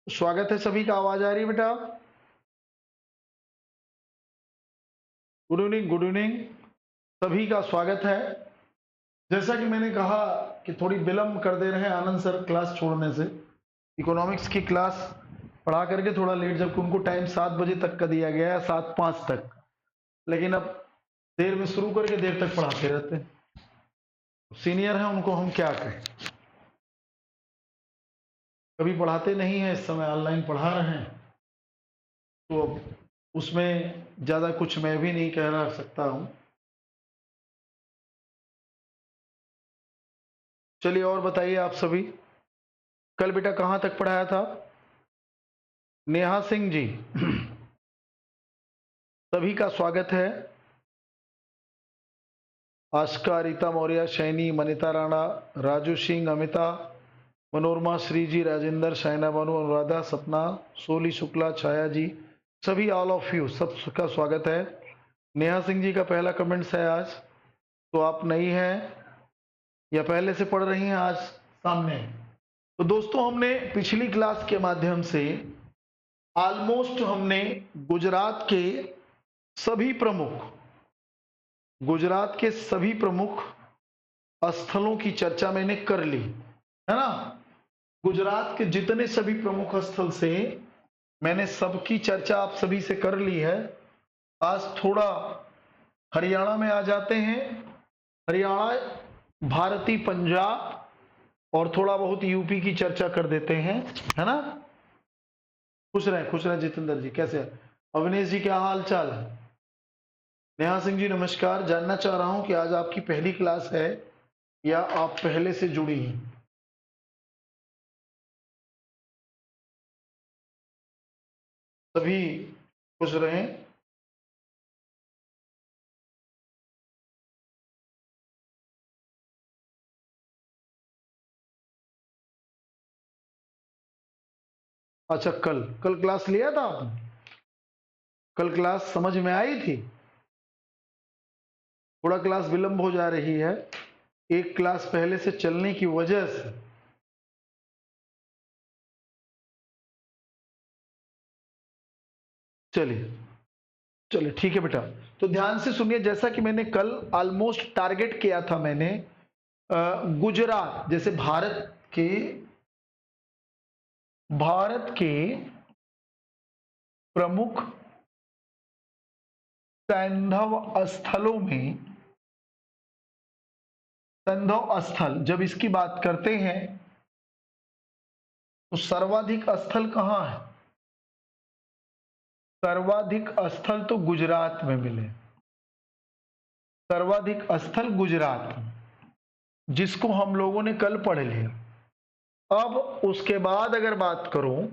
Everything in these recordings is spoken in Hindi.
स्वागत है सभी का। आवाज आ रही है बेटा? Good evening, good evening. सभी का स्वागत है। जैसा कि मैंने कहा कि थोड़ी विलंब कर दे रहे हैं आनंद सर क्लास छोड़ने से। इकोनॉमिक्स की क्लास पढ़ा करके थोड़ा लेट, जबकि उनको टाइम 7 बजे तक का दिया गया है, 7:05 तक। लेकिन अब देर में शुरू करके देर तक पढ़ाते रहते हैं। सीनियर हैं, उनको हम क्या कहें। कभी पढ़ाते नहीं है, इस समय ऑनलाइन पढ़ा रहे हैं, तो अब उसमें ज्यादा कुछ मैं भी नहीं कह रहा सकता हूं। चलिए और बताइए आप सभी, कल बेटा कहाँ तक पढ़ाया था? नेहा सिंह जी, सभी का स्वागत है। आस्का, रीता मौर्य, शैनी, मनीता राणा, राजू सिंह, अमिता, मनोरमा, श्री जी, राजेंद्र, शाइना बानु, अनुराधा, सपना, सोली शुक्ला, छाया जी, सभी ऑल ऑफ यू सबका स्वागत है। नेहा सिंह जी का पहला कमेंट्स है आज। तो आप नई हैं या पहले से पढ़ रही हैं आज सामने? तो दोस्तों, हमने पिछली क्लास के माध्यम से ऑलमोस्ट हमने गुजरात के सभी प्रमुख गुजरात के सभी प्रमुख स्थलों की चर्चा मैंने कर ली है ना। गुजरात के जितने सभी प्रमुख स्थल से मैंने सबकी चर्चा आप सभी से कर ली है। आज थोड़ा हरियाणा में आ जाते हैं। हरियाणा, भारतीय पंजाब और थोड़ा बहुत यूपी की चर्चा कर देते हैं, है ना। खुश रहे जितेंद्र जी, कैसे हैं? अविनेश जी, क्या हाल चाल है? नेहा सिंह जी नमस्कार। जानना चाह रहा हूं कि आज आपकी पहली क्लास है या आप पहले से जुड़ी हैं? सभी खुश रहें। अच्छा, कल कल क्लास लिया था आपने? कल क्लास समझ में आई थी? थोड़ा क्लास विलंब हो जा रही है, एक क्लास पहले से चलने की वजह से। चलिए चलिए, ठीक है बेटा। तो ध्यान से सुनिए, जैसा कि मैंने कल ऑलमोस्ट टारगेट किया था मैंने, गुजरात जैसे भारत के प्रमुख सैंधव स्थलों में, सैंधव स्थल जब इसकी बात करते हैं तो सर्वाधिक स्थल कहां है? सर्वाधिक स्थल तो गुजरात में मिले। सर्वाधिक स्थल गुजरात में, जिसको हम लोगों ने कल पढ़ लिया। अब उसके बाद अगर बात करूं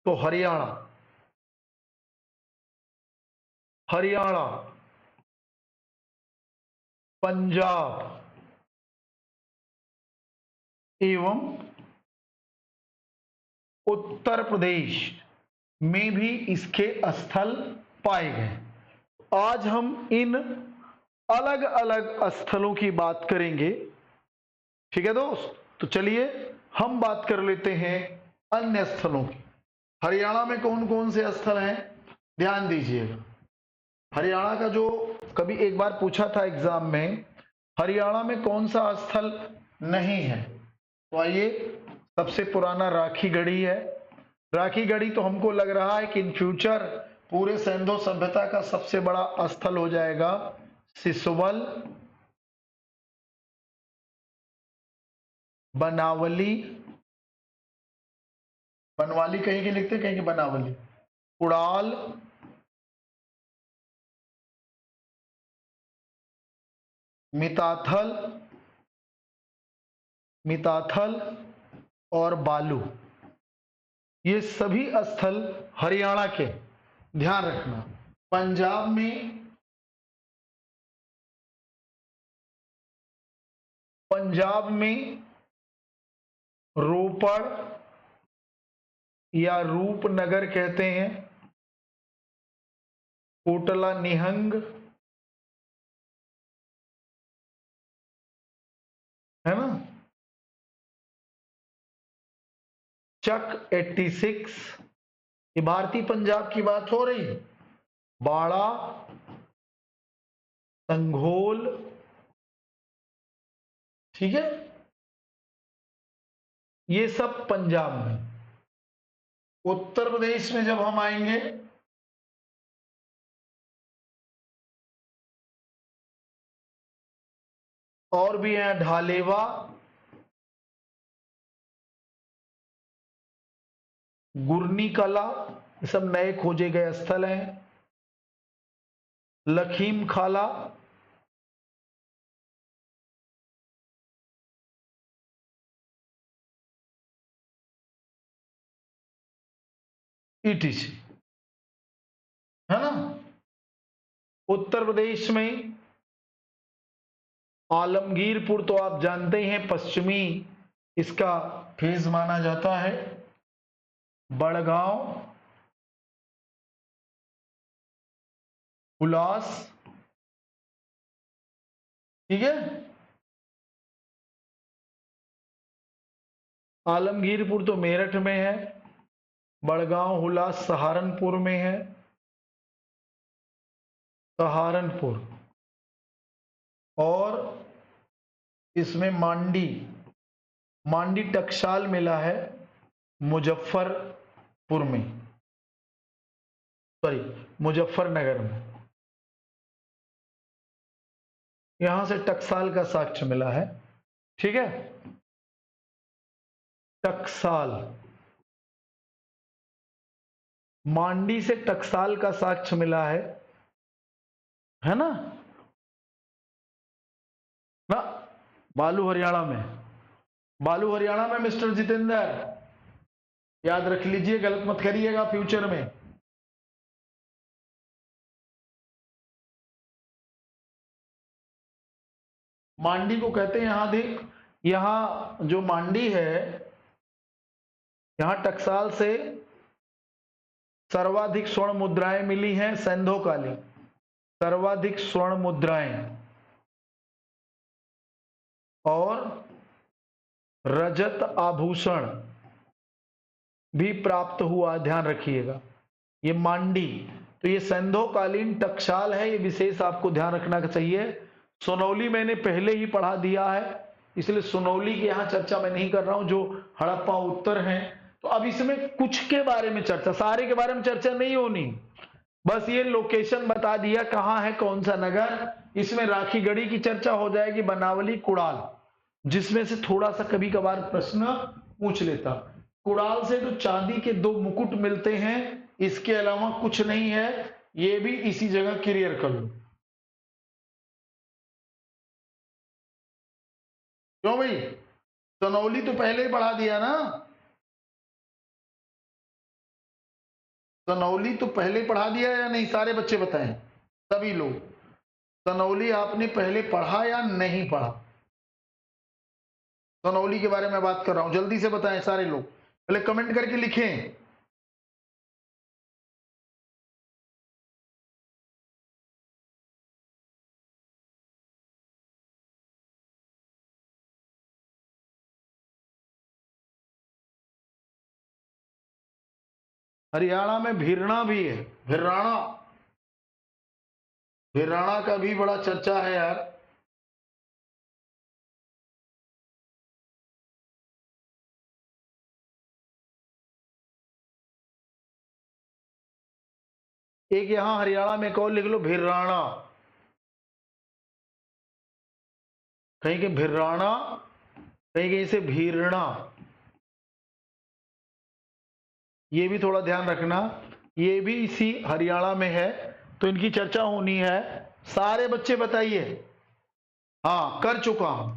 तो हरियाणा, हरियाणा, पंजाब एवं उत्तर प्रदेश में भी इसके स्थल पाए गए। आज हम इन अलग अलग स्थलों की बात करेंगे, ठीक है दोस्त। तो चलिए हम बात कर लेते हैं अन्य स्थलों की। हरियाणा में कौन कौन से स्थल हैं, ध्यान दीजिएगा। हरियाणा का जो कभी एक बार पूछा था एग्जाम में, हरियाणा में कौन सा स्थल नहीं है? तो आइए, सबसे पुराना राखी गढ़ी है। राखी गढ़ी तो हमको लग रहा है कि इन फ्यूचर पूरे सैंधो सभ्यता का सबसे बड़ा स्थल हो जाएगा सिसवल, बनावली, बनवाली कहीं के लिखते, कहीं के बनावली, उड़ाल, मिताथल, मिताथल और बालू, ये सभी स्थल हरियाणा के। ध्यान रखना, पंजाब में, पंजाब में रोपड़ या रूपनगर कहते हैं, कोटला निहंग, है ना। चक 86, ये भारतीय पंजाब की बात हो रही। बाड़ा, संघोल, ठीक है, ये सब पंजाब में। उत्तर प्रदेश में जब हम आएंगे और भी हैं, ढालेवा, गुरनी कला, ये सब नए खोजे गए स्थल हैं। लखीम खाला, ईटीसी, है ना। उत्तर प्रदेश में आलमगीरपुर तो आप जानते ही हैं, पश्चिमी इसका फेज माना जाता है। बड़गांव, हुलास, ठीक है। आलमगीरपुर तो मेरठ में है, बड़गांव हुलास सहारनपुर में है, सहारनपुर। और इसमें मांडी, मांडी टकसाल मिला है मुजफ्फरपुर में, सॉरी मुजफ्फरनगर में। यहां से टकसाल का साक्ष्य मिला है, ठीक है। टकसाल, मांडी से टकसाल का साक्ष्य मिला है ना। ना, बालू हरियाणा में, बालू हरियाणा में मिस्टर जितेंद्र, याद रख लीजिए, गलत मत करिएगा फ्यूचर में। मांडी को कहते हैं यहां देख, यहां जो मांडी है, यहां टकसाल से सर्वाधिक स्वर्ण मुद्राएं मिली हैं, सैंधोकालीन सर्वाधिक स्वर्ण मुद्राएं, और रजत आभूषण भी प्राप्त हुआ, ध्यान रखिएगा। ये मांडी, तो ये सैंधोकालीन टकसाल है, ये विशेष आपको ध्यान रखना चाहिए। सोनौली मैंने पहले ही पढ़ा दिया है, इसलिए सोनौली की यहां चर्चा मैं नहीं कर रहा हूं, जो हड़प्पा उत्तर हैं। तो अब इसमें कुछ के बारे में चर्चा, सारे के बारे में चर्चा नहीं होनी, बस ये लोकेशन बता दिया कहां है कौन सा नगर। इसमें राखी गढ़ी की चर्चा हो जाएगी, बनावली, कुड़ाल, जिसमें से थोड़ा सा कभी कभार प्रश्न पूछ लेता। कुड़ाल से तो चांदी के 2 मुकुट मिलते हैं, इसके अलावा कुछ नहीं है, ये भी इसी जगह क्लियर कर लो। क्यों भाई, सोनौली तो पहले ही पढ़ा दिया ना, सोनौली तो पहले पढ़ा दिया या नहीं, सारे बच्चे बताएं, सभी लोग, सोनौली आपने पहले पढ़ा या नहीं पढ़ा। सोनौली के बारे में बात कर रहा हूं, जल्दी से बताएं सारे लोग, पहले कमेंट करके लिखें। हरियाणा में भिरना भी है, भिराना, भिराना का भी बड़ा चर्चा है यार। एक यहां हरियाणा में कौन लिख लो, भिराना, कहीं के भिराना, कहीं कहीं से भीरना, ये भी थोड़ा ध्यान रखना, ये भी इसी हरियाणा में है, तो इनकी चर्चा होनी है। सारे बच्चे बताइए। हाँ, कर चुका हूं।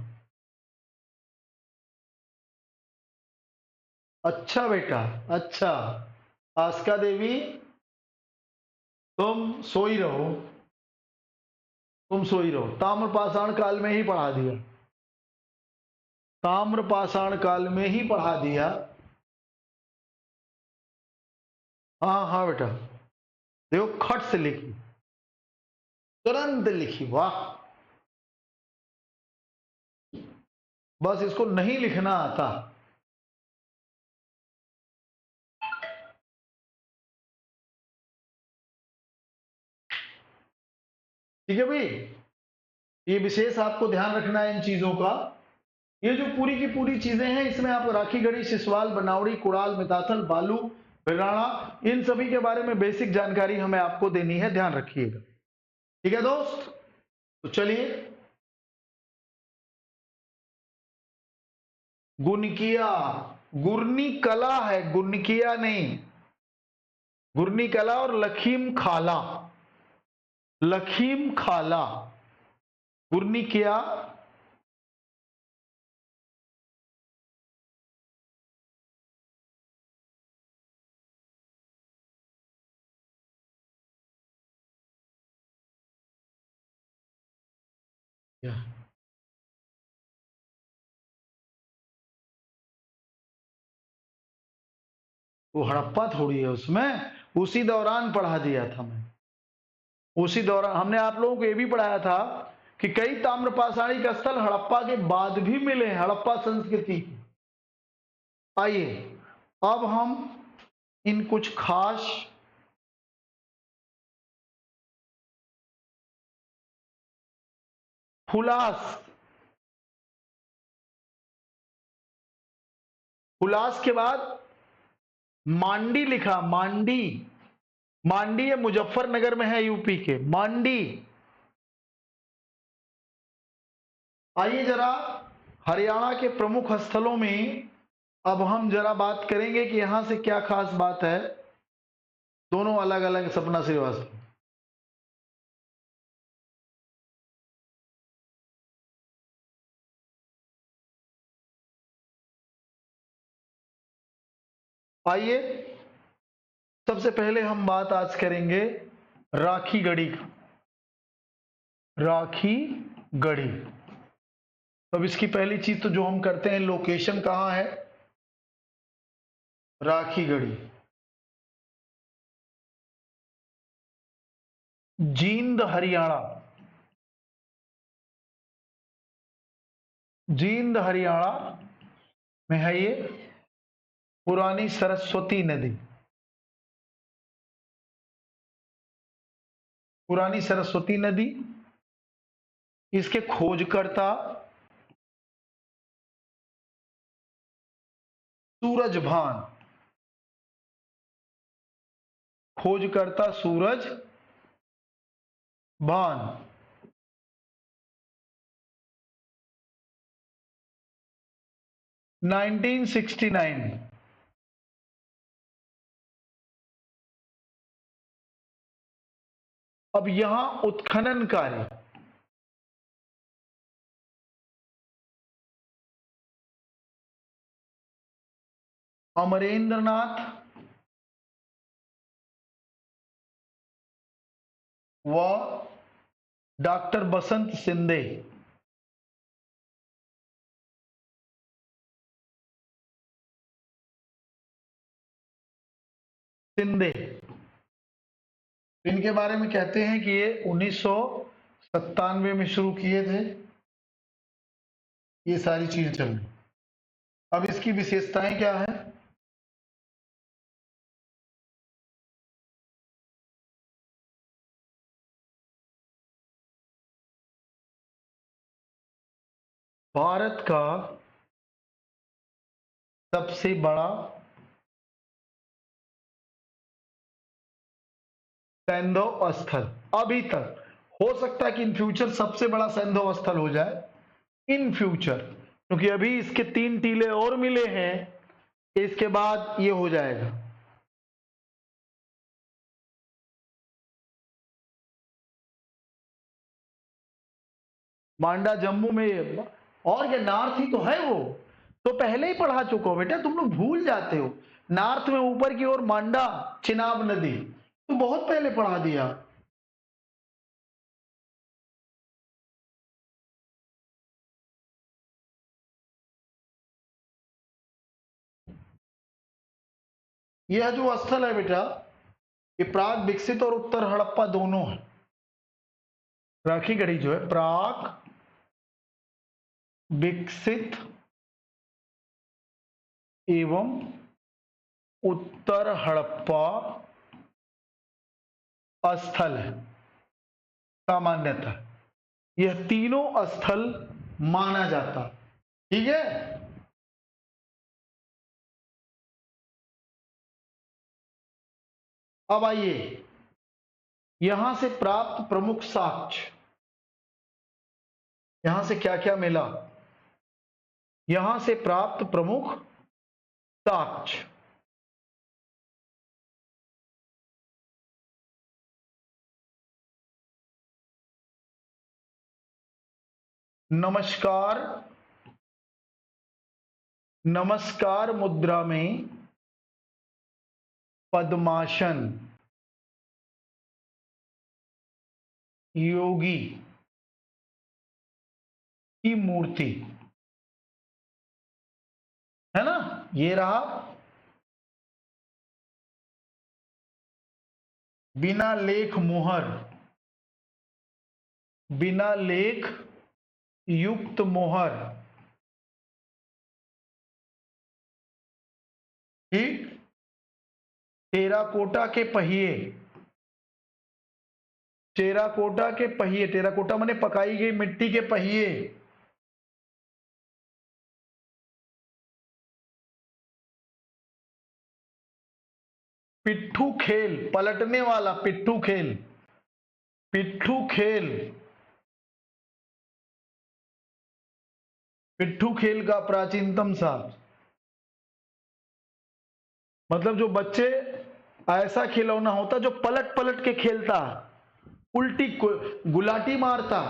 अच्छा बेटा, अच्छा, आस्का देवी, तुम सोई रहो, तुम सोई रहो, ताम्रपाषाण काल में ही पढ़ा दिया, ताम्रपाषाण काल में ही पढ़ा दिया। हाँ हाँ बेटा, देखो खट से लिखी, तुरंत लिखी, वाह। बस इसको नहीं लिखना आता, ठीक है भाई, ये विशेष आपको ध्यान रखना है इन चीजों का। ये जो पूरी की पूरी चीजें हैं इसमें आप राखी गढ़ी, सिसवाल, बनावड़ी, कुड़ाल, मिताथल, बालू, भिराणा, इन सभी के बारे में बेसिक जानकारी हमें आपको देनी है, ध्यान रखिएगा। ठीक है दोस्त, तो चलिए। गुनकिया, गुरनी कला है, गुनकिया नहीं। गुरनी कला और लखीम खाला, लखीम खाला, गुरनी किया। वो हड़प्पा थोड़ी है, उसमें उसी दौरान पढ़ा दिया था मैं। उसी दौरान हमने आप लोगों को यह भी पढ़ाया था कि कई ताम्रपाषाणिक स्थल हड़प्पा के बाद भी मिले हैं, हड़प्पा संस्कृति। आइए अब हम इन कुछ खास हुलास, हुलास के बाद मांडी लिखा, मांडी, मांडी ये मुजफ्फरनगर में है, यूपी के मांडी। आइए जरा हरियाणा के प्रमुख स्थलों में अब हम जरा बात करेंगे कि यहां से क्या खास बात है। दोनों अलग अलग सपना श्रीवास्तव। आइए सबसे पहले हम बात आज करेंगे राखी गढ़ी की। राखी गढ़ी, अब इसकी पहली चीज तो जो हम करते हैं, लोकेशन कहां है। राखी गढ़ी जींद हरियाणा, जींद हरियाणा में है ये। पुरानी सरस्वती नदी, पुरानी सरस्वती नदी। इसके खोजकर्ता सूरजभान, खोजकर्ता सूरज भान। नाइनटीन 69। अब यहां उत्खनन कार्य, अमरेंद्रनाथ व डॉक्टर बसंत सिंधे, सिंधे, इनके बारे में कहते हैं कि ये 1997 में शुरू किए थे। ये सारी चीजें चल रही। अब इसकी विशेषताएं क्या है। भारत का सबसे बड़ा सैंधव स्थल अभी तक, हो सकता है कि इन फ्यूचर सबसे बड़ा सैंधव स्थल हो जाए इन फ्यूचर, क्योंकि अभी इसके 3 टीले और मिले हैं, इसके बाद ये हो जाएगा। मांडा जम्मू में, और ये नॉर्थ ही तो है वो, तो पहले ही पढ़ा चुका हो बेटा, तुम लोग भूल जाते हो। नॉर्थ में ऊपर की ओर मांडा, चिनाब नदी, तो बहुत पहले पढ़ा दिया। यह जो स्थल है बेटा, ये प्राग विकसित और उत्तर हड़प्पा दोनों है। राखी गढ़ी जो है प्राग विकसित एवं उत्तर हड़प्पा स्थल है। का मान्यता, यह तीनों स्थल माना जाता। ठीक है, अब आइए यहां से प्राप्त प्रमुख साक्ष्य, यहां से क्या क्या मिला, यहां से प्राप्त प्रमुख साक्ष्य। नमस्कार, नमस्कार मुद्रा में पद्मासन योगी की मूर्ति है ना, ये रहा। बिना लेख मोहर, बिना लेख युक्त मोहर, ठीक। टेराकोटा के पहिए, टेराकोटा के पहिए, टेराकोटा माने पकाई गई मिट्टी के पहिए, पिट्ठू खेल, पलटने वाला पिट्ठू खेल, पिट्ठू खेल, पिट्ठू खेल का प्राचीनतम साल, मतलब जो बच्चे ऐसा खिलौना होता जो पलट पलट के खेलता, उल्टी गुलाटी मारता।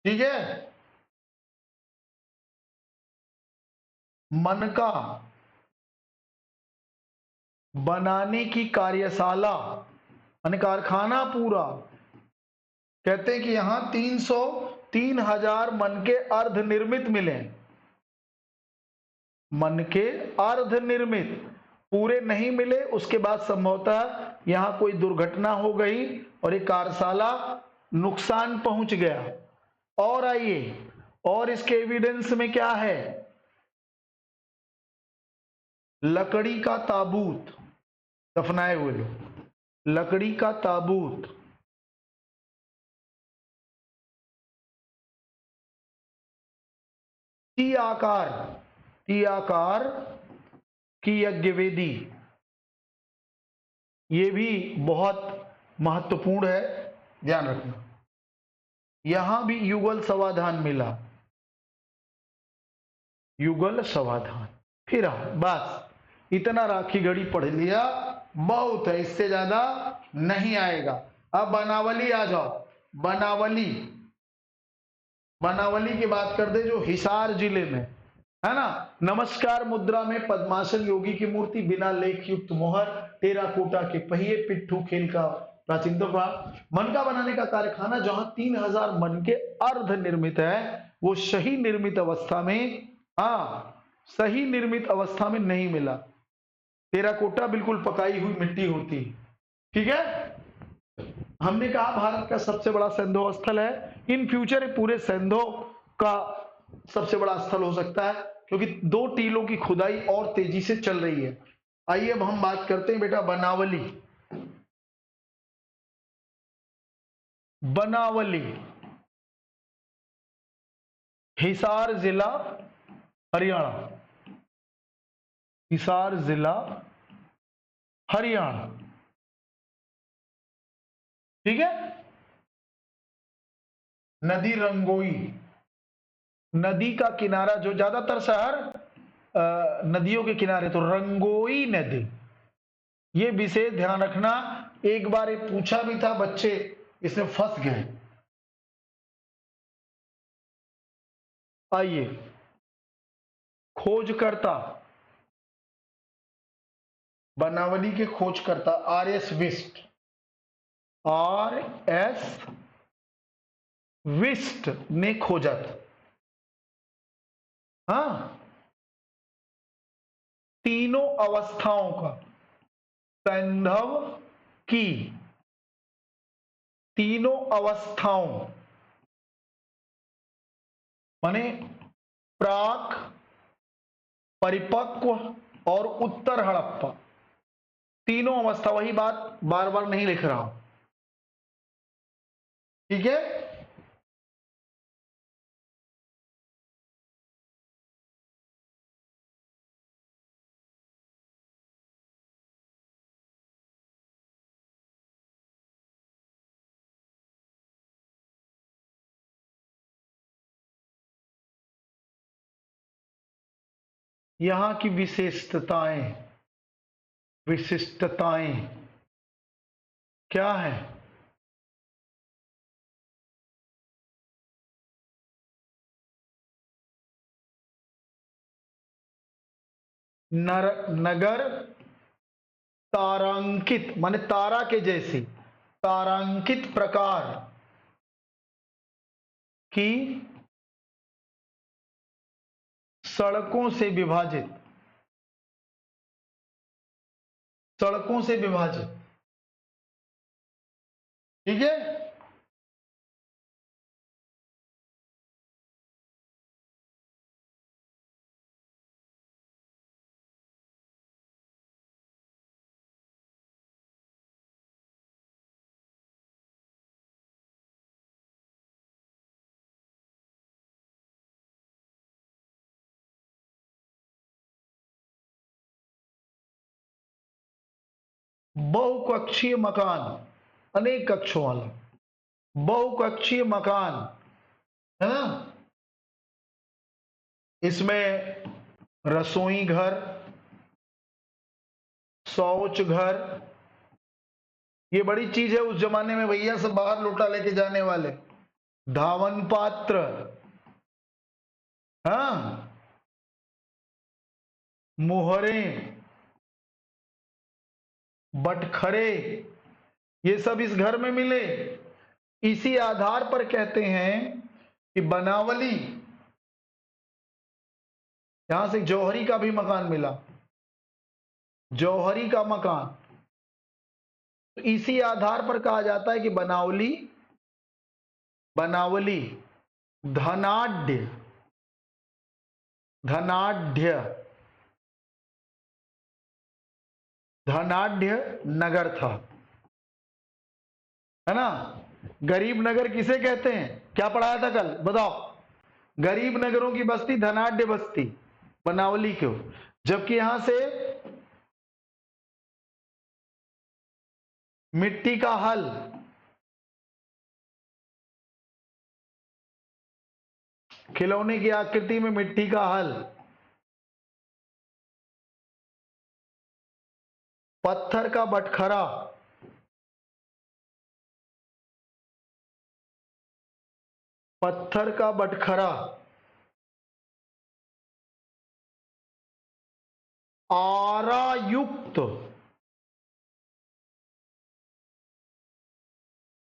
ठीक है, मनका बनाने की कार्यशाला यानी कारखाना पूरा, कहते हैं कि यहां 3,000 मन के अर्ध निर्मित मिले, मन के अर्ध निर्मित, पूरे नहीं मिले। उसके बाद संभवतः यहां कोई दुर्घटना हो गई और ये कार्यशाला नुकसान पहुंच गया। और आइए, और इसके एविडेंस में क्या है, लकड़ी का ताबूत, दफनाए हुए लोग, लकड़ी का ताबूत, टी आकार, टी आकार की यज्ञ वेदी, ये भी बहुत महत्वपूर्ण है, ध्यान रखना। यहां भी युगल समाधान मिला, युगल समाधान। फिर बस इतना राखी घड़ी पढ़ लिया बहुत है, इससे ज्यादा नहीं आएगा। अब बनावली आ जाओ, बनावली, बनावली की बात कर दे जो हिसार जिले में है ना। नमस्कार मुद्रा में पद्मासन योगी की मूर्ति, बिना लेख युक्त मोहर, टेराकोटा के पहिए, पिट्ठू खेल का प्राचीनतम, मनका बनाने का कारखाना जहां 3,000 मन के अर्ध निर्मित है, वो सही निर्मित अवस्था में, सही निर्मित अवस्था में नहीं मिला। टेराकोटा बिल्कुल पकाई हुई मिट्टी होती। ठीक है, हमने कहा भारत का सबसे बड़ा सैंधव स्थल है, इन फ्यूचर पूरे सैंधव का सबसे बड़ा स्थल हो सकता है, क्योंकि 2 टीलों की खुदाई और तेजी से चल रही है। आइए अब हम बात करते हैं बेटा बनावली, बनावली हिसार जिला हरियाणा, हिसार जिला हरियाणा। ठीक है, नदी रंगोई, नदी का किनारा, जो ज्यादातर शहर नदियों के किनारे, तो रंगोई नदी, ये विशेष ध्यान रखना। एक बार ये पूछा भी था, बच्चे इसमें फंस गए। आइए, खोजकर्ता, बनावली के खोजकर्ता आर.एस. विस्ट, आर.एस. विस्ट ने खोजा था। तीनों अवस्थाओं का, सैंधव की तीनों अवस्थाओं माने प्राक, परिपक्व, और उत्तर हड़प्पा, तीनों अवस्था, वही बात बार बार नहीं लिख रहा हूं, ठीक है। यहां की विशेषताएं, विशिष्टताएं क्या है? नगर तारांकित, माने तारा के जैसी, तारांकित प्रकार की सड़कों से विभाजित, सड़कों से विभाजित, ठीक है। बहुकक्षीय मकान, अनेक कक्षों वाला बहुकक्षीय मकान, है ना। इसमें रसोई घर, शौच घर, ये बड़ी चीज है उस जमाने में भैया, सब बाहर लोटा लेके जाने वाले। धावन पात्र, हाँ, मोहरे, बटखरे, ये सब इस घर में मिले। इसी आधार पर कहते हैं कि बनावली, यहां से जौहरी का भी मकान मिला, जौहरी का मकान। तो इसी आधार पर कहा जाता है कि बनावली, बनावली धनाढ्य, धनाढ्य, धनाढ्य नगर था, है ना। गरीब नगर किसे कहते हैं, क्या पढ़ाया था कल, बताओ। गरीब नगरों की बस्ती धनाढ्य बस्ती, बनावली क्यों, जबकि यहां से मिट्टी का हल, खिलौने की आकृति में मिट्टी का हल, पत्थर का बटखरा, पत्थर का बटखरा, आरायुक्त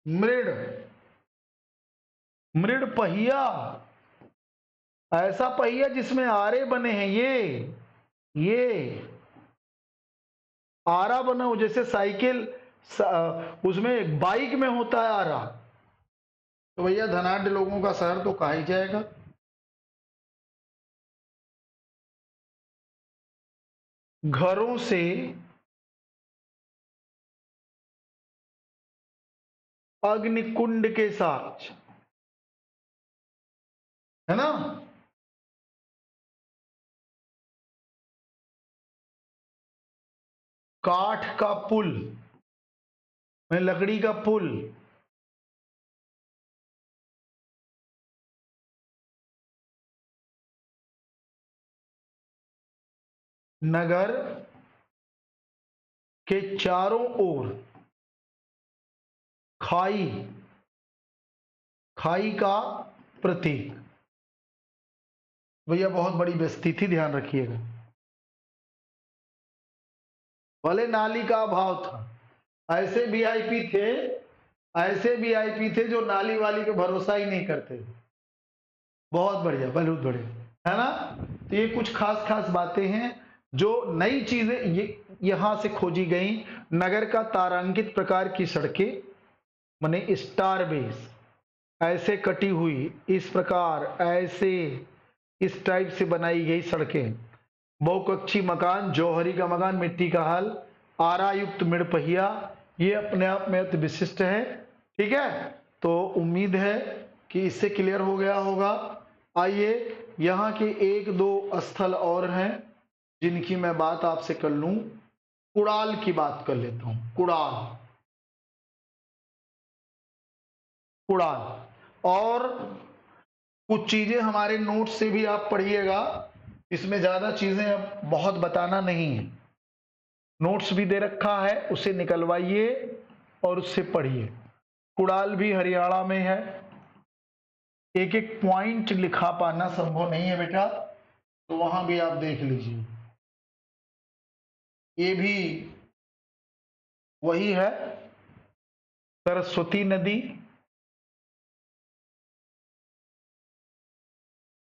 मृड, मृड पहिया, ऐसा पहिया जिसमें आरे बने हैं, ये आरा बना हो, जैसे साइकिल उसमें बाइक में होता है आरा। तो भैया धनाढ्य लोगों का शहर तो कहा ही जाएगा। घरों से अग्निकुंड के साथ, है ना। काठ का पुल, लकड़ी का पुल, नगर के चारों ओर खाई, खाई का प्रतीक। भैया बहुत बड़ी बस्ती थी, ध्यान रखिएगा। भले नाली का अभाव था, ऐसे वीआईपी थे, ऐसे वीआईपी थे जो नाली वाली पे भरोसा ही नहीं करते। बहुत बढ़िया, बहुत बढ़िया, है ना। तो ये कुछ खास खास बातें हैं जो नई चीजें यहां से खोजी गई। नगर का तारांकित प्रकार की सड़कें, माने स्टार बेस, ऐसे कटी हुई, इस प्रकार, ऐसे, इस टाइप से बनाई गई सड़कें, बहुकक्षी मकान, जौहरी का मकान, मिट्टी का हल, आरा युक्त मिड पहिया, ये अपने आप में अति विशिष्ट है। ठीक है, तो उम्मीद है कि इससे क्लियर हो गया होगा। आइए यहाँ के एक दो स्थल और हैं जिनकी मैं बात आपसे कर लूं। कुड़ाल की बात कर लेता हूं। कुड़ाल, कुड़ाल। और कुछ चीजें हमारे नोट से भी आप पढ़िएगा, इसमें ज्यादा चीजें अब बहुत बताना नहीं है। नोट्स भी दे रखा है, उसे निकलवाइए और उससे पढ़िए। कुड़ाल भी हरियाणा में है। एक एक पॉइंट लिखा पाना संभव नहीं है बेटा, तो वहां भी आप देख लीजिए। ये भी वही है, सरस्वती नदी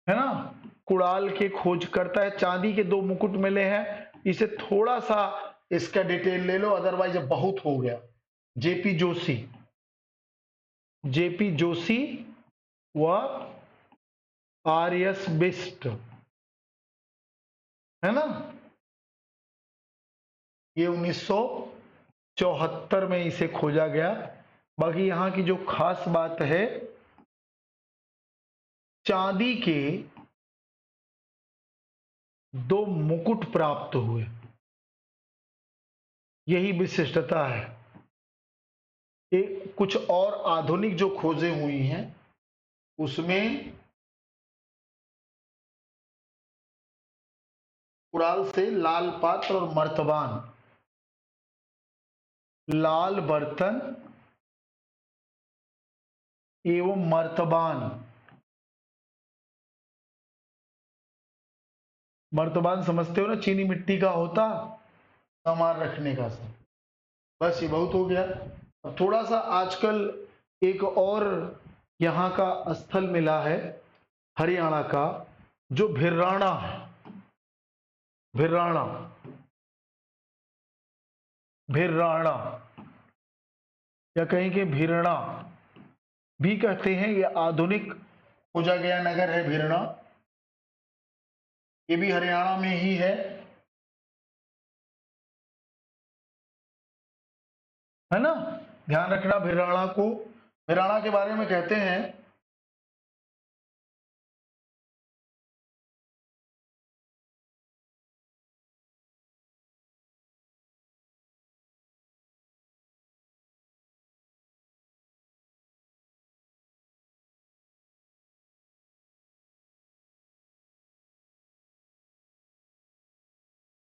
है ना। कुड़ाल के खोज करता है, चांदी के 2 मुकुट मिले हैं। इसे थोड़ा सा इसका डिटेल ले लो, अदरवाइज बहुत हो गया। जेपी जोशी, जेपी जोशी व आर.एस. बिष्ट, है ना। ये 1974 में इसे खोजा गया। बाकी यहां की जो खास बात है, चांदी के 2 मुकुट प्राप्त हुए, यही विशिष्टता है। कुछ और आधुनिक जो खोजें हुई हैं उसमें कुड़ाल से लाल पात्र और मर्तबान, लाल बर्तन एवं मर्तबान, मर्तबान समझते हो ना, चीनी मिट्टी का होता, सामान रखने का सब। बस ये बहुत हो गया। अब थोड़ा सा आजकल एक और यहाँ का स्थल मिला है हरियाणा का, जो भिराना है। भिराना, भिराना या कहीं के भिरना भी कहते हैं। ये आधुनिक खोजा गया नगर है भिरना। ये भी हरियाणा में ही है ना। ध्यान रखना भिराना को। भिराना के बारे में कहते हैं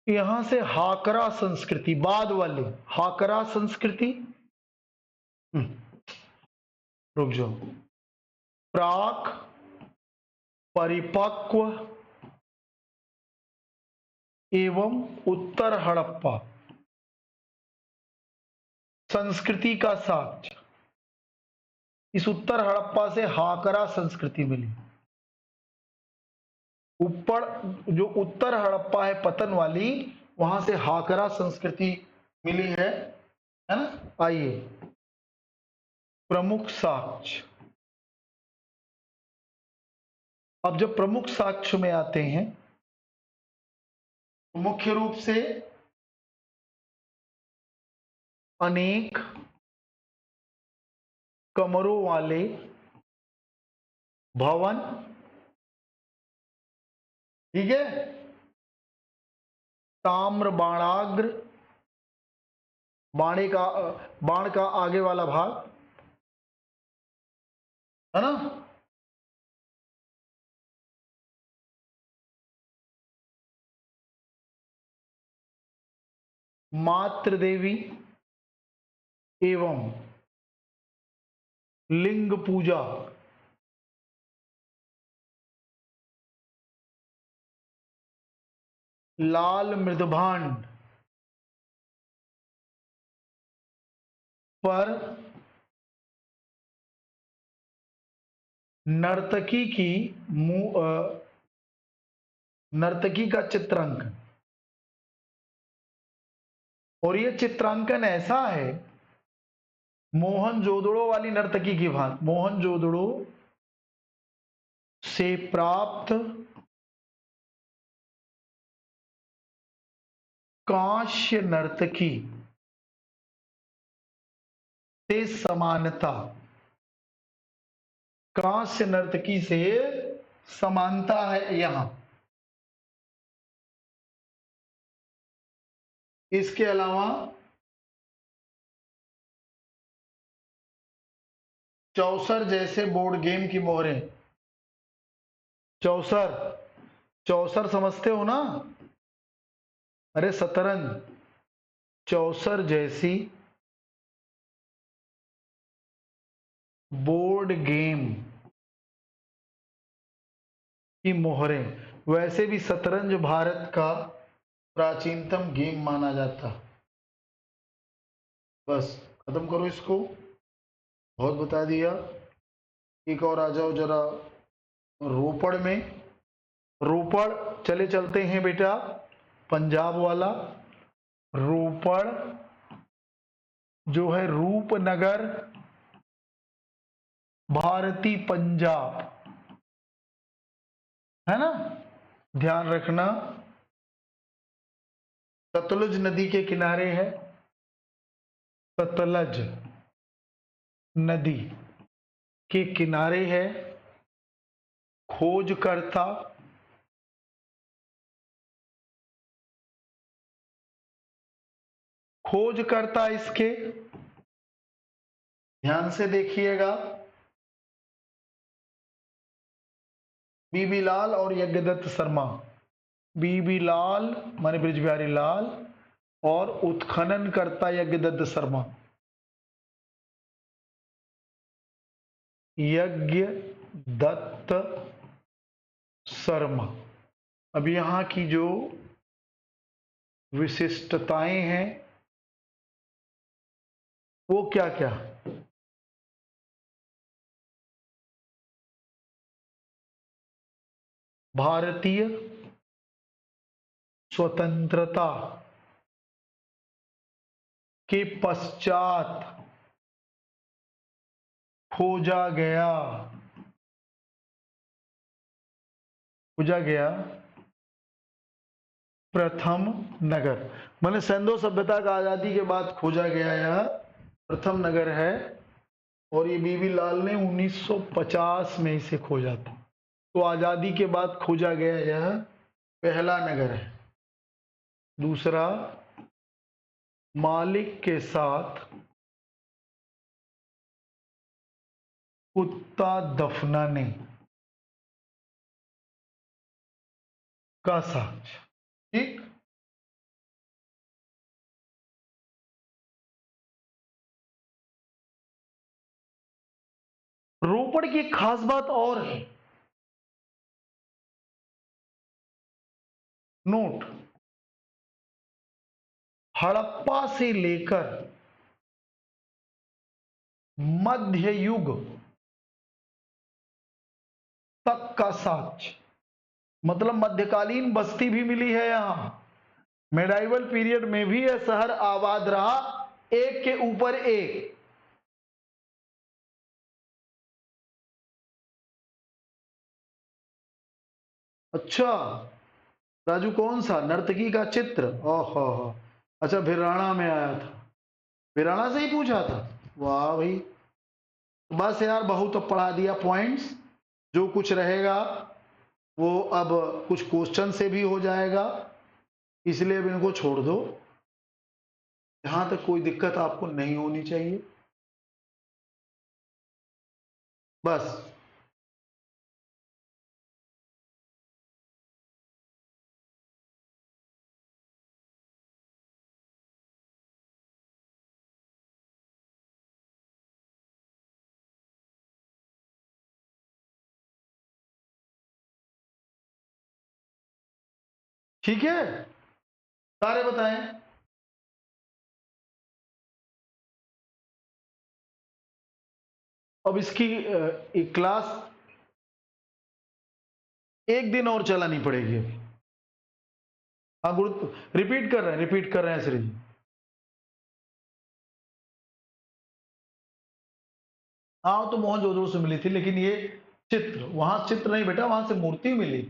यहां से हाकरा संस्कृति, बाद वाले हाकरा संस्कृति। रुक जाओ। प्राक परिपक्व एवं उत्तर हड़प्पा संस्कृति का साक्ष्य, इस उत्तर हड़प्पा से हाकरा संस्कृति मिली। ऊपर जो उत्तर हड़प्पा है पतन वाली, वहां से हाकरा संस्कृति मिली है ना। आइए प्रमुख साक्ष्य। अब जब प्रमुख साक्ष्य में आते हैं तो मुख्य रूप से अनेक कमरों वाले भवन, ठीक है, ताम्र बाणाग्र, बाण का आगे वाला भाग, है ना। मातृ देवी एवं लिंग पूजा, लाल मृदभांड पर नर्तकी की नर्तकी का चित्रांकन। और ये चित्रांकन ऐसा है मोहनजोदड़ो वाली नर्तकी की भांति, मोहनजोदड़ो से प्राप्त कांस्य नर्तकी से समानता, कांस्य नर्तकी से समानता है यहां। इसके अलावा चौसर जैसे बोर्ड गेम की मोहरें, चौसर, चौसर समझते हो ना? अरे शतरंज, चौसर जैसी बोर्ड गेम की मोहरें। वैसे भी शतरंज भारत का प्राचीनतम गेम माना जाता। बस खत्म करो इसको, बहुत बता दिया। एक और आ जाओ जरा रोपड़ में। रोपड़ चले चलते हैं बेटा, पंजाब वाला। रोपड़ जो है रूपनगर, भारतीय पंजाब, है ना? ध्यान रखना, सतलुज नदी के किनारे है। सतलज नदी के किनारे है। खोजकर्ता खोजकर्ता इसके, ध्यान से देखिएगा, बीबी लाल और यज्ञदत्त शर्मा। बीबी लाल माने ब्रिज बिहारी लाल और उत्खनन करता यज्ञदत्त शर्मा। यज्ञ दत्त शर्मा। अब यहां की जो विशिष्टताएं हैं वो क्या क्या? भारतीय स्वतंत्रता के पश्चात खोजा गया प्रथम नगर। मैंने सिंधु सभ्यता का आजादी के बाद खोजा गया यह प्रथम नगर है। और ये बीबी लाल ने 1950 में इसे खोजा था। तो आजादी के बाद खोजा गया यह पहला नगर है। दूसरा, मालिक के साथ कुत्ता दफनाने का साक्ष्य। ठीक, रोपड़ की एक खास बात और है, नोट, हड़प्पा से लेकर मध्य युग तक का साक्ष्य, मतलब मध्यकालीन बस्ती भी मिली है यहां। मेडाइवल पीरियड में भी यह शहर आबाद रहा, एक के ऊपर एक। अच्छा राजू, कौन सा? नर्तकी का चित्र? ओहो, अच्छा भिराना में आया था, भिराना से ही पूछा था। वाह भाई, बस यार बहुत पढ़ा दिया पॉइंट्स। जो कुछ रहेगा वो अब कुछ क्वेश्चन से भी हो जाएगा, इसलिए अब इनको छोड़ दो। यहां तक कोई दिक्कत आपको नहीं होनी चाहिए, बस। ठीक है, सारे बताएं। अब इसकी क्लास एक दिन और चलानी पड़ेगी। हाँ गुरु, रिपीट कर रहे हैं श्री जी। हाँ तो मोहनजोदड़ो से मिली थी, लेकिन ये चित्र, वहां चित्र नहीं बेटा, वहां से मूर्ति मिली।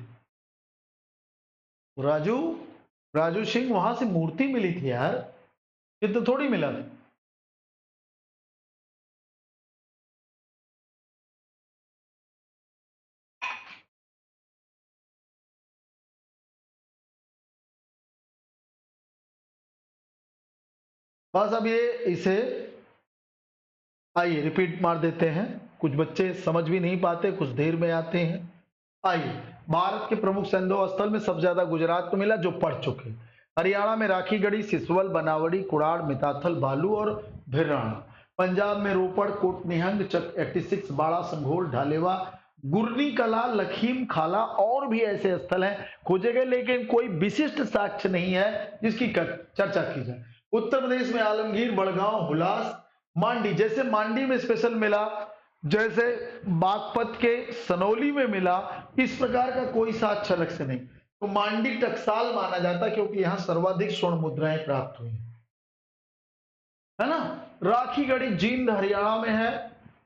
राजू, राजू सिंह, वहां से मूर्ति मिली थी यार, ये तो थोड़ी मिला था। बस अब ये इसे आइए रिपीट मार देते हैं, कुछ बच्चे समझ भी नहीं पाते, कुछ देर में आते हैं। आइए, भारत के प्रमुख सैन्य स्थल में सबसे ज्यादा गुजरात को मिला, जो पढ़ चुके। हरियाणा में राखीगढ़ी, सिसवल, बनावड़ी, कुड़ाड़, मिताथल, बालू और भिराना। पंजाब में रोपड़, कोटनिहंग, चक 86, बाड़ा, संघोल, ढालेवा, गुरनी कला, लखीम खाला और भी ऐसे स्थल हैं खोजे गए, लेकिन कोई विशिष्ट साक्ष्य नहीं है जिसकी चर्चा की जाए। उत्तर प्रदेश में आलमगीर, बड़गांव, हुलास, मांडी, जैसे मांडी में स्पेशल मिला, जैसे बागपत के सनौली में मिला, इस प्रकार का कोई साक्ष्य अलग से नहीं। तो मांडी टकसाल माना जाता क्योंकि यहां सर्वाधिक स्वर्ण मुद्राएं प्राप्त हुई, है ना। राखीगढ़ी जींद हरियाणा में है।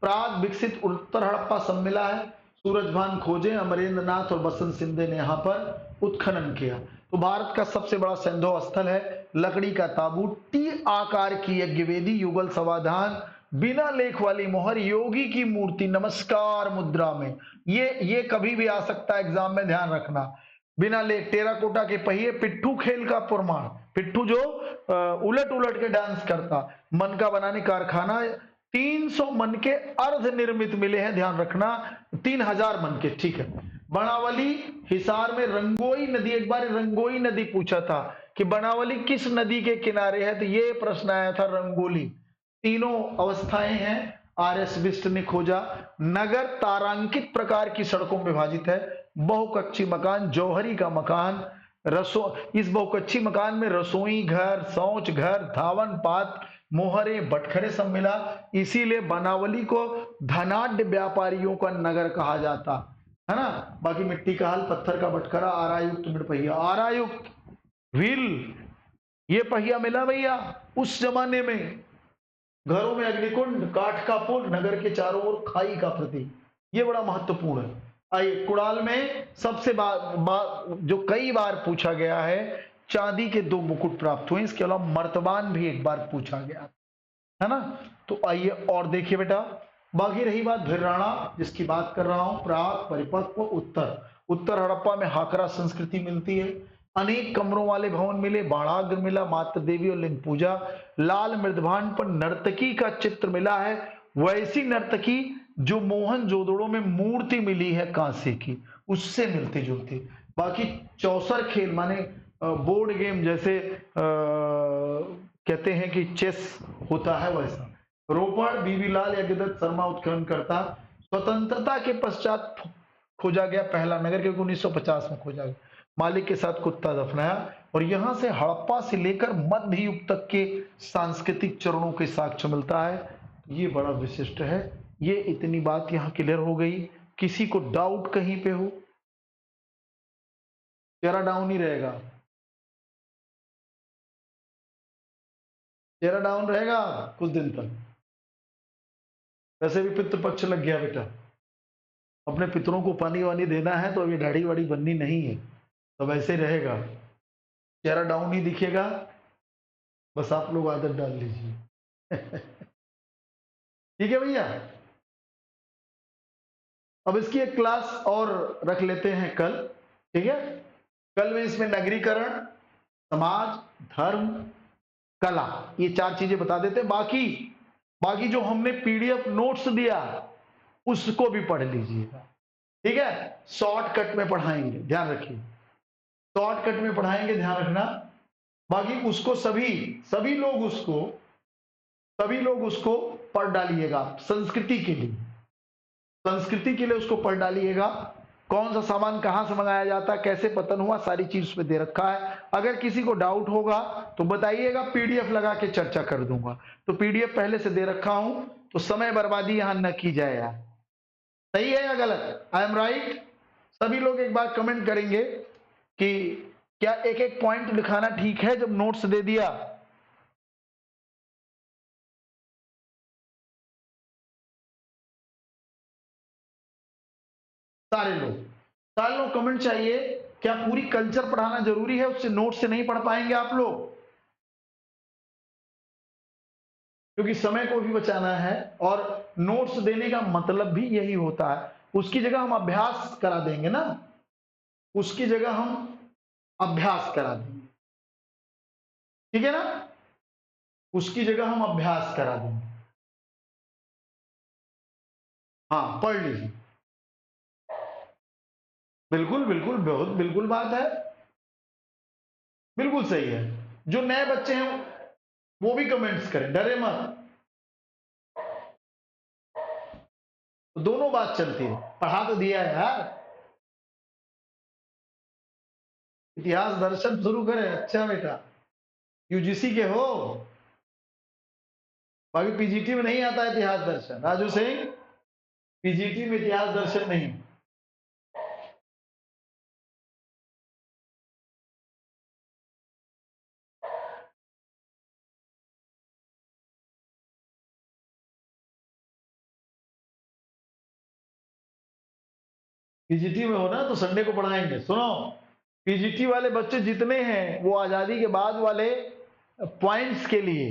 प्राग विकसित उत्तर हड़प्पा सब मिला है। सूरजभान खोजे, अमरेंद्र नाथ और बसंत सिंधे ने यहां पर उत्खनन किया। तो भारत का सबसे बड़ा सैंधव स्थल है लकड़ी का ताबूत, टी आकार की यज्ञवेदी, युगल समाधान, बिना लेख वाली मोहर, योगी की मूर्ति नमस्कार मुद्रा में। ये कभी भी आ सकता है एग्जाम में, ध्यान रखना। बिना लेख, टेराकोटा के पहिए, पिट्ठू खेल का प्रमाण, पिट्ठू जो उलट उलट के डांस करता, मन का बनाने कारखाना, 300 मन के अर्ध निर्मित मिले हैं, ध्यान रखना, 3000 मन के, ठीक है। बनावली हिसार में रंगोई नदी, एक बार रंगोई नदी पूछा था कि बनावली किस नदी के किनारे है, तो ये प्रश्न आया था, रंगोली। तीनों अवस्थाएं हैं, आर एस बिष्ट ने खोजा। नगर तारांकित प्रकार की सड़कों में विभाजित है। बहुकक्षी मकान, जौहरी का मकान, इस बहुकक्षी मकान में रसोई घर, शौच घर, धावन पात, मोहरे, बटखरे सब मिला। इसीलिए बनावली को धनाढ्य व्यापारियों का नगर कहा जाता है ना। बाकी मिट्टी का हल, पत्थर का बटखरा, आरायुक्त मिडपहिया, आरायुक्त व्हील, ये पहिया मिला भैया उस जमाने में। घरों में अग्निकुंड, काठ का पुल, नगर के चारों ओर खाई का प्रतीक, ये बड़ा महत्वपूर्ण है। आइए, कुड़ाल में सबसे जो कई बार पूछा गया है, चांदी के 2 मुकुट प्राप्त हुए, इसके अलावा मर्तबान भी एक बार पूछा गया, है ना। तो आइए और देखिए बेटा, बाकी रही बात भिराना जिसकी बात कर रहा हूं, प्राग, परिपक्व, उत्तर। उत्तर हड़प्पा में हाकरा संस्कृति मिलती है। अनेक कमरों वाले भवन मिले, बाणाग्र मिला, मातृ देवी और लिंग पूजा। लाल मृदभांड पर नर्तकी का चित्र मिला है, वैसी नर्तकी जो मोहन जोदड़ो में मूर्ति मिली है कांसे की, उससे मिलती जुलती। बाकी चौसर खेल माने बोर्ड गेम, जैसे कहते हैं कि चेस होता है, वैसा। रोपड़, बीबी लाल यज्ञदत्त शर्मा उत्खनन करता। स्वतंत्रता के पश्चात खोजा गया पहला नगर, क्योंकि 1950 में खोजा गया। मालिक के साथ कुत्ता दफनाया। और यहां से हड़प्पा से लेकर मध्य युग तक के सांस्कृतिक चरणों के साक्ष्य मिलता है। ये बड़ा विशिष्ट है। ये इतनी बात यहां क्लियर हो गई। किसी को डाउट कहीं पे हो? चेहरा डाउन ही रहेगा, चेहरा डाउन रहेगा कुछ दिन तक। वैसे भी पितृपक्ष लग गया बेटा, अपने पितरों को पानी वानी देना है, तो अभी दाढ़ी वाड़ी बननी नहीं है, तो वैसे रहेगा, चेहरा डाउन ही दिखेगा। बस आप लोग आदत डाल लीजिए। ठीक है भैया। अब इसकी एक क्लास और रख लेते हैं कल, ठीक है। कल में इसमें नगरीकरण, समाज, धर्म, कला, ये 4 चीजें बता देते हैं। बाकी बाकी जो हमने पीडीएफ नोट्स दिया उसको भी पढ़ लीजिएगा, ठीक है। शॉर्टकट में पढ़ाएंगे, ध्यान रखिए, शॉर्टकट में पढ़ाएंगे, ध्यान रखना। बाकी उसको सभी लोग उसको पढ़ डालिएगा। संस्कृति के लिए उसको पढ़ डालिएगा। कौन सा सामान कहां से मंगाया जाता है, कैसे पतन हुआ, सारी चीज उसमें दे रखा है। अगर किसी को डाउट होगा तो बताइएगा, पीडीएफ लगा के चर्चा कर दूंगा। तो पीडीएफ पहले से दे रखा हूं, तो समय बर्बादी यहां न की जाए यार। सही है या गलत? I am right? सभी लोग एक बार कमेंट करेंगे कि क्या एक एक पॉइंट लिखाना ठीक है जब नोट्स दे दिया? सारे लोग कमेंट चाहिए क्या पूरी कल्चर पढ़ाना जरूरी है? उससे नोट से नहीं पढ़ पाएंगे आप लोग, क्योंकि समय को भी बचाना है और नोट्स देने का मतलब भी यही होता है। उसकी जगह हम अभ्यास करा देंगे ना, उसकी जगह हम अभ्यास करा देंगे, ठीक है ना, उसकी जगह हम अभ्यास करा देंगे। हाँ, पढ़ लीजिए। बिल्कुल बिल्कुल, बहुत बिल्कुल बात है, बिल्कुल सही है। जो नए बच्चे हैं वो भी कमेंट्स करें, डरे मत। तो दोनों बात चलती है, पढ़ा तो दिया है यार। इतिहास दर्शन शुरू करें, अच्छा बेटा, यूजीसी के हो, बाकी पीजीटी में नहीं आता इतिहास दर्शन। राजू सिंह, पीजीटी में इतिहास दर्शन नहीं। पीजीटी में हो ना तो संडे को पढ़ाएंगे। सुनो, पीजीटी वाले बच्चे जितने हैं वो आजादी के बाद वाले पॉइंट्स के लिए,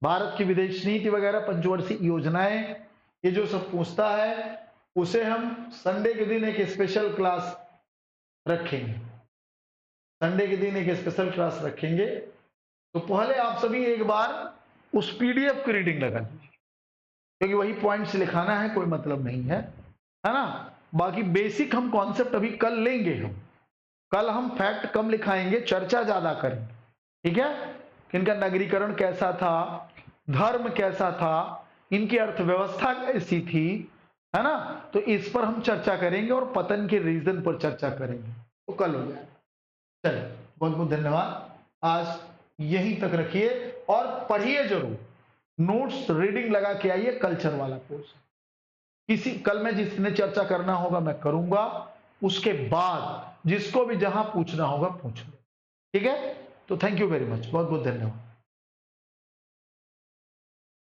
भारत की विदेश नीति वगैरह, पंचवर्षीय योजनाएं, ये जो सब पूछता है, उसे हम संडे के दिन एक स्पेशल क्लास रखेंगे। संडे के दिन एक स्पेशल क्लास रखेंगे। तो पहले आप सभी एक बार उस पीडीएफ की रीडिंग लगा लीजिए, क्योंकि वही पॉइंट्स लिखाना है, कोई मतलब नहीं है ना। बाकी बेसिक हम कॉन्सेप्ट अभी कल लेंगे। हम कल हम फैक्ट कम लिखाएंगे, चर्चा ज्यादा करेंगे, ठीक है। कि इनका नगरीकरण कैसा था, धर्म कैसा था, इनकी अर्थव्यवस्था कैसी थी, है ना। तो इस पर हम चर्चा करेंगे और पतन के रीजन पर चर्चा करेंगे, तो कल हो जाएगा। चलिए, बहुत बहुत धन्यवाद। आज यहीं तक रखिए और पढ़िए जरूर, नोट्स रीडिंग लगा के आइए। कल्चर वाला कोर्स किसी कल में जिसने चर्चा करना होगा मैं करूंगा, उसके बाद जिसको भी जहां पूछना होगा पूछ ले, ठीक है। तो थैंक यू वेरी मच, बहुत बहुत धन्यवाद।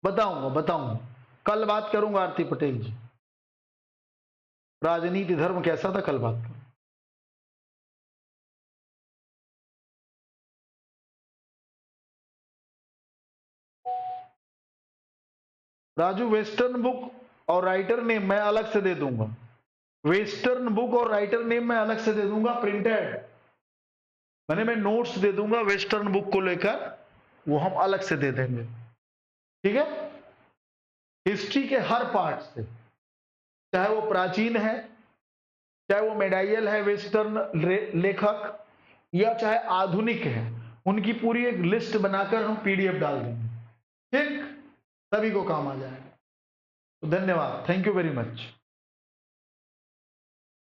बताऊंगा बताऊंगा, कल बात करूंगा आरती पटेल जी, राजनीति धर्म कैसा था, कल बात करूंगा। राजू, वेस्टर्न बुक और राइटर नेम मैं अलग से दे दूंगा। वेस्टर्न बुक और राइटर नेम मैं अलग से दे दूंगा, प्रिंटेड। मैं नोट्स दे दूंगा वेस्टर्न बुक को लेकर, वो हम अलग से दे देंगे, ठीक है। हिस्ट्री के हर पार्ट से, चाहे वो प्राचीन है, चाहे वो मेडाइयल है वेस्टर्न लेखक, या चाहे आधुनिक है, उनकी पूरी एक लिस्ट बनाकर हम पीडीएफ डाल देंगे, ठीक। सभी को काम आ जाएगा। तो धन्यवाद, थैंक यू वेरी मच।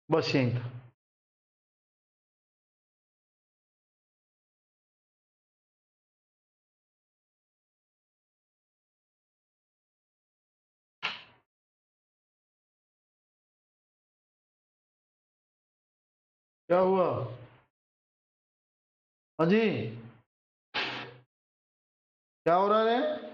बस यही था। क्या हुआ? हाँ जी, क्या हो रहा है?